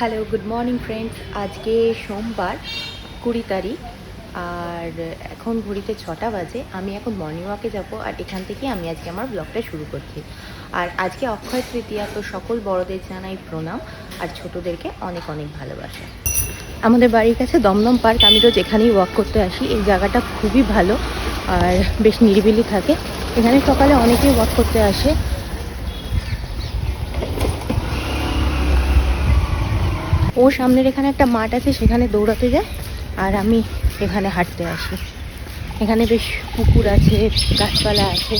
Hello, good morning friends. আজকে সোমবার 20 তারিখ আর এখন ঘড়িতে 6টা বাজে। আমি এখন মর্নিং ওয়াকে যাবো আর এখান থেকে আমি আজকে আমার ব্লগটা শুরু করছি। আর আজকে অক্ষয় তৃতীয়া, তো সকল বড়দের জানাই প্রণাম আর ছোটদেরকে অনেক অনেক ভালোবাসা। আমাদের বাড়ির কাছে দমদম পার্ক, আমি রোজ এখানেই ওয়াক করতে আসি। এই জায়গাটা খুবই ভালো আর বেশ নিরিবিলি থাকে। এখানে সকালে অনেকেই ওয়াক করতে আসে। ও সামনের এখানে একটা মাঠ আছে, সেখানে দৌড়াতে যায় আর আমি এখানে হাঁটতে আসি। এখানে বেশ পুকুর আছে, গাছপালা আছে,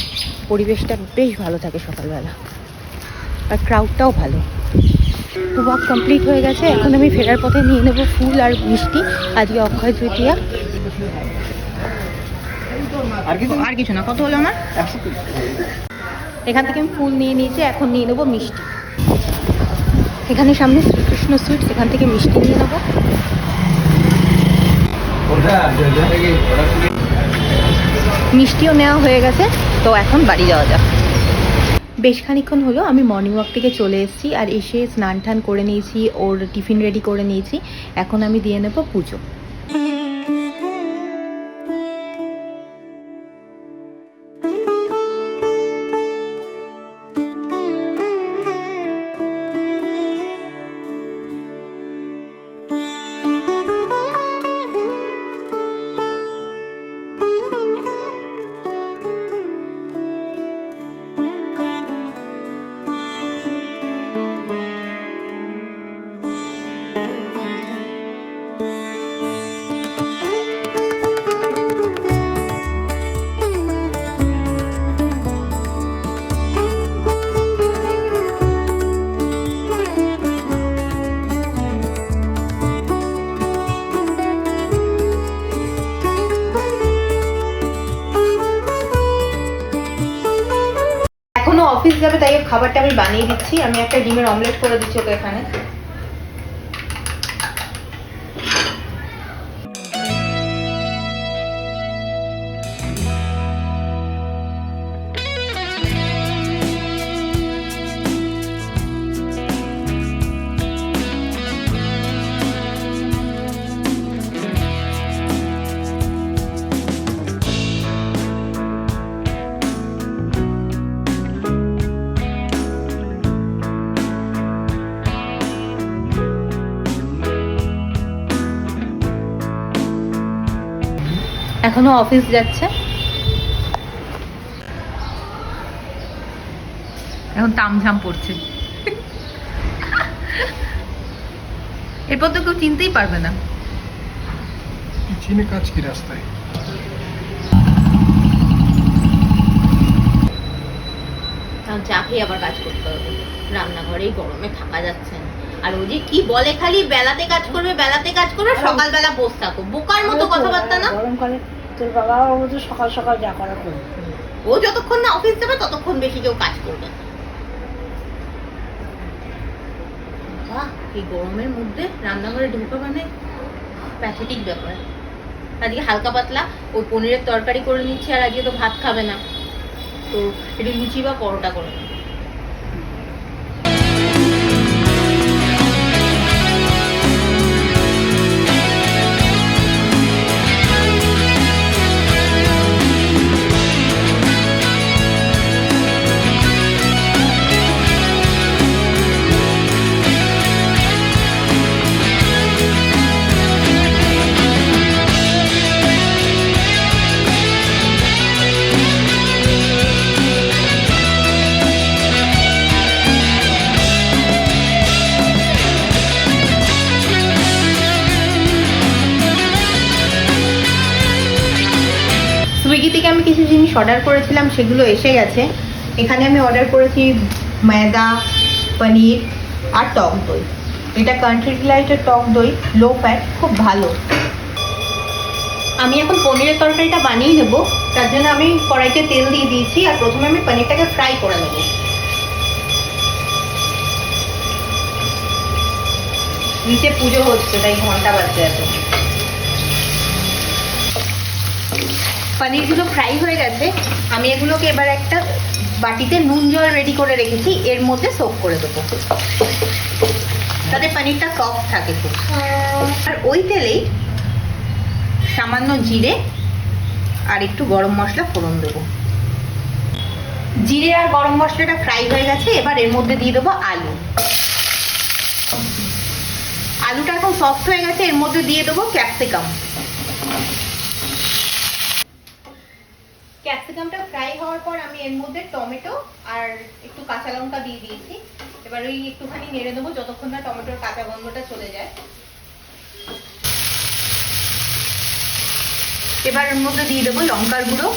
পরিবেশটা বেশ ভালো থাকে সকালবেলা আর ক্রাউডটাও ভালো। তো ওয়াক কমপ্লিট হয়ে গেছে, এখন আমি ফেরার পথে নিয়ে নেবো ফুল আর মিষ্টি। আজকে অক্ষয় তৃতীয়া। আর কিছু না, কত হলো আমার? এখান থেকে আমি ফুল নিয়ে নিয়েছি, এখন নিয়ে নেবো মিষ্টি। এখানে সামনে শ্রীকৃষ্ণ সুইটস, এখান থেকে মিষ্টি নিয়ে নেবো। মিষ্টিও নেওয়া হয়ে গেছে, তো এখন বাড়ি যাওয়া যাক। বেশ খানিক্ষণ হলো আমি মর্নিং ওয়াক থেকে চলে এসেছি আর এসে স্নান টান করে নিয়েছি, ওর টিফিন রেডি করে নিয়েছি। এখন আমি দিয়ে নেবো পুজো। অফিস যাবে, তাই খাবারটা আমি বানিয়ে দিচ্ছি। আমি একটা ডিমের অমলেট করে দিচ্ছি ওকে এখানে। এখনো অফিস যাচ্ছে, এখন তামঝাম পড়ছে। এরপর তো কেউ চিনতেই পারবে না। চিনে কাজ কি রাস্তায়? চাপে আবার কাজ করতে হবে, রান্নাঘরেই গরমে থাকা যাচ্ছে না। আর ও যে কি বলে, খালি বেলাতে কাজ করবে, বেলাতে কাজ করবে, সকালবেলা বসে থাকো, বোকার মতো কথাবার্তা না। গরমকালে তোর বাবা বলতো সকাল সকাল যা করা করবে। ও যতক্ষণ না অফিস যাবে ততক্ষণ বেশি কেউ কাজ করবে না। বাহ, এই গরমের মধ্যে রান্নাঘরে ঢোকা মানে প্যাথেটিক ব্যাপার। আজকে হালকা পাতলা ওই পনিরের তরকারি করে নিচ্ছি, আর আজকে তো ভাত খাবে না, তো একটু লুচি বা পরোটা করে নেব। সুইগি থেকে আমি কিছু জিনিস অর্ডার করেছিলাম, সেগুলো এসে গেছে। এখানে আমি অর্ডার করেছি ময়দা, পনির আর টক দই। এটা কান্ট্রি ডিলাইটের টক দই, লো ফ্যাট, খুব ভালো। আমি এখন পনিরের তরকারিটা বানিয়ে নেবো, তার জন্য আমি কড়াইতে তেল দিয়ে দিয়েছি আর প্রথমে আমি পনিরটাকে ফ্রাই করে নেব। নিচে পুজো হচ্ছে, তাই ঘন্টা বাজছে এত। পনিরগুলো ফ্রাই হয়ে গেছে, আমি এগুলোকে এবার একটা বাটিতে নুন জল রেডি করে রেখেছি, এর মধ্যে সোক করে দেবো। তাতে পনিরটা সফট থাকে খুব। আর ওই তেলেই সামান্য জিরে আর একটু গরম মশলা ফোড়ন দেবো। জিরে আর গরম মশলাটা ফ্রাই হয়ে গেছে, এবার এর মধ্যে দিয়ে দেবো আলু। আলুটা এখন সফট হয়ে গেছে, এর মধ্যে দিয়ে দেবো ক্যাপসিকাম। ক্যাপসিকামটা ফ্রাই হওয়ার পর আমি এর মধ্যে টমেটো আর একটু কাঁচা লঙ্কা দিয়ে দিয়েছি। এবার ওই একটুখানি নেড়ে দেবো যতক্ষণ না টমেটোর কাঁচা গন্ধটা চলে যায়। এবার এর মধ্যে দিয়ে দেবো লঙ্কার গুঁড়ো,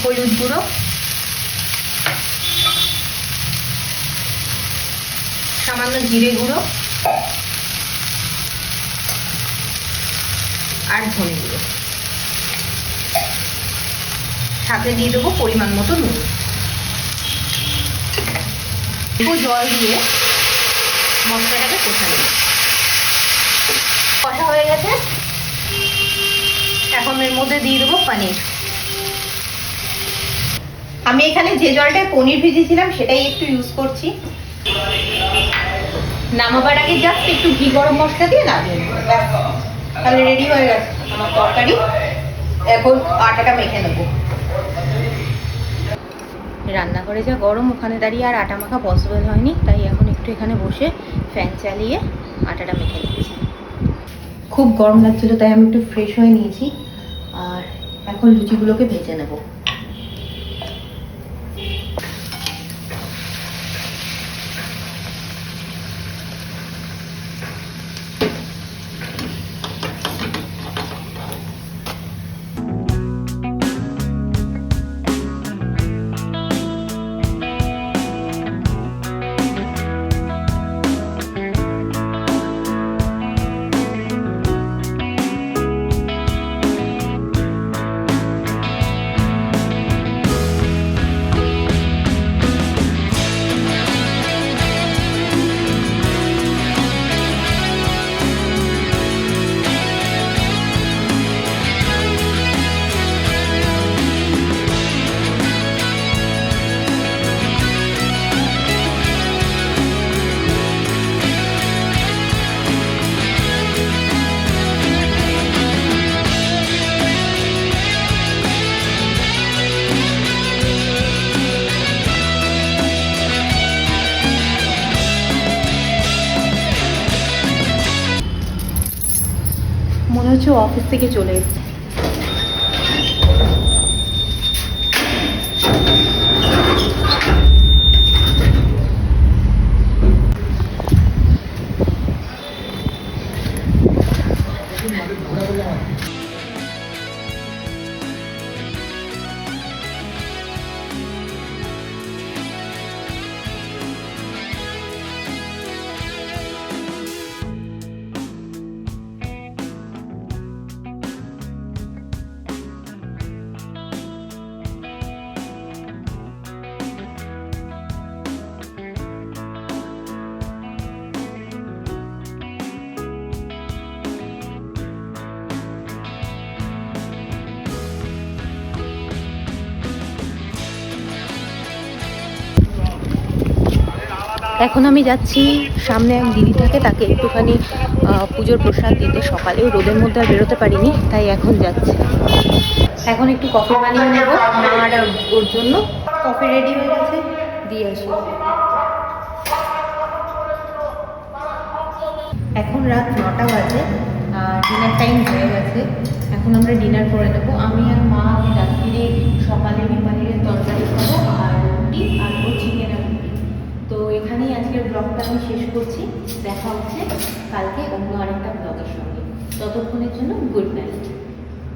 হলুদ গুঁড়ো, সামান্য জিরে গুঁড়ো আর ধনে গুঁড়ো। সাথে দিয়ে দেবো পরিমাণ মতো নুন। একটু জল দিয়ে মশলাটাকে কষা নেব। কষা হয়ে গেছে, এখন এর মধ্যে দিয়ে দেবো পনির। আমি এখানে যে জলটায় পনির ভিজিয়েছিলাম সেটাই একটু ইউজ করছি। নামাবার আগে জাস্ট একটু ঘি গরম মশলা দিয়ে নামিয়ে নেব, তাহলে রেডি হয়ে গেছে আমার তরকারি। এখন আটাটা মেখে নেব। রান্নাঘরে যা গরম, ওখানে দাঁড়িয়ে আর আটা মাখা পসিবল হয়নি, তাই এখন একটু এখানে বসে ফ্যান চালিয়ে আটাটা মেখে নিচ্ছি। খুব গরম লাগছিল তাই আমি একটু ফ্রেশ হয়ে নিয়েছি, আর এখন লুচিগুলোকে ভেজে নেব। মনে হচ্ছে অফিস থেকে চলে এসেছে। এখন আমি যাচ্ছি, সামনে এক দিদি থাকে, তাকে একটুখানি পুজোর প্রসাদ দিতে। সকালেও রোদের মধ্যে আর বেরোতে পারিনি, তাই এখন যাচ্ছি। এখন একটু কফি বানিয়ে নেবো আর ওর জন্য। কফি রেডি হয়ে গেছে, দিয়ে আসি। এখন রাত 9টা বাজে, ডিনার টাইম হয়ে গেছে। এখন আমরা ডিনার করে নেবো। আমি আর মা রাত্রিরে সকালে পনিরের তরকারি খাবো আর রুটি আর চিকেন আর রুটি। তো এখানেই আজকের ব্লগটা আমি শেষ করছি। দেখা হচ্ছে কালকে অন্য আরেকটা ব্লগের সঙ্গে। ততক্ষণের জন্য গুড নাইট।